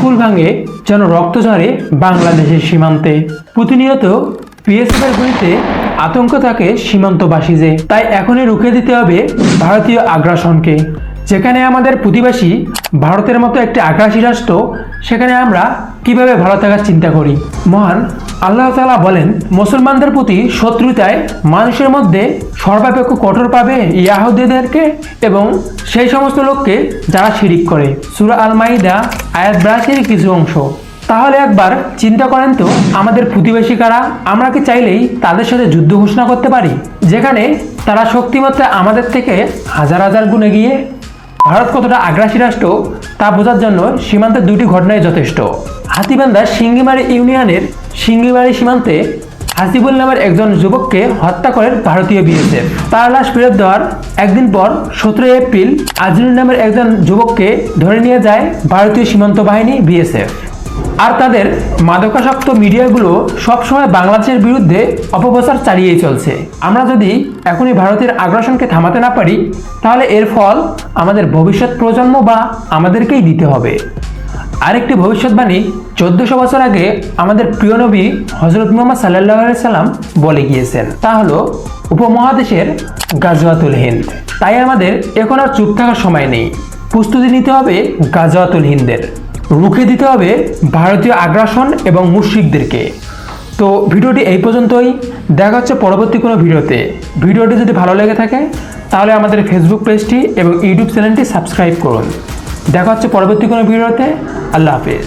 কুল ভাঙে যেন রক্ত ঝরে বাংলাদেশের সীমান্তে। প্রতিনিয়ত বিএসএফের গুলিতে আতঙ্ক থাকে সীমান্তবাসী যে, তাই এখনই রুখে দিতে হবে ভারতীয় আগ্রাসনকে। যেখানে আমাদের প্রতিবেশী ভারতের মতো একটি আগ্রাসী রাষ্ট্র, সেখানে আমরা কিভাবে ভালো থাকার চিন্তা করি। মহান আল্লাহ তাআলা বলেন, মুসলমানদের প্রতি শত্রুতায় মানুষের মধ্যে সর্বাপেক্ষা কঠোর পাবে ইয়াহুদীদেরকে এবং সেই সমস্ত লোককে যারা শিরিক করে। সূরা আল মাইদা আয়াত 82 কিছু অংশ। তাহলে একবার চিন্তা করেন তো, আমাদের প্রতিবেশী কারা? আমরা কি চাইলেই তাদের সাথে যুদ্ধ ঘোষণা করতে পারি, যেখানে তারা শক্তিমাত্রায় আমাদের থেকে হাজার হাজার গুণ এগিয়ে? ভারত কতটা আগ্রাসী রাষ্ট্র তা বোঝার জন্য সীমান্তের দুটি ঘটনাই যথেষ্ট। হাতীবান্ধার সিঙ্গিমারি ইউনিয়নের সিঙ্গিমারি সীমান্তে হাসিবুল নামের একজন যুবককে হত্যা করেন ভারতীয় বিএসএফ। তার লাশ ফেরত দেওয়ার একদিন পর 17 এপ্রিল আজনুর নামের একজন যুবককে ধরে নিয়ে যায় ভারতীয় সীমান্ত বাহিনী বিএসএফ। আর তাদের মাদকাসক্ত মিডিয়াগুলো সবসময় বাংলাদেশের বিরুদ্ধে অপপ্রচার চালিয়েই চলছে। আমরা যদি এখনই ভারতের আগ্রাসনকে থামাতে না পারি, তাহলে এর ফল আমাদের ভবিষ্যৎ প্রজন্ম বা আমাদেরকেই দিতে হবে। আরেকটি ভবিষ্যৎবাণী 1400 বছর আগে আমাদের প্রিয় নবী হযরত মুহাম্মদ সাল্লাল্লাহু আলাইহি সাল্লাম বলে গিয়েছেন, তা হলো উপমহাদেশের গাজওয়াতুল হিন্দ। তাই আমাদের এখন আর চুপ থাকার সময় নেই, প্রস্তুতি নিতে হবে গাজওয়াতুল হিন্দের। রুখে দিতে হবে ভারতীয় আগ্রাসন এবং মুশরিকদেরকে। তো ভিডিওটি এই পর্যন্তই, দেখা হচ্ছে পরবর্তী কোনো ভিডিওতে। ভিডিওটি যদি ভালো লেগে থাকে তাহলে আমাদের ফেসবুক পেজটি এবং ইউটিউব চ্যানেলটি সাবস্ক্রাইব করুন। দেখা হচ্ছে পরবর্তী কোনো ভিডিওতে। আল্লাহ হাফেজ।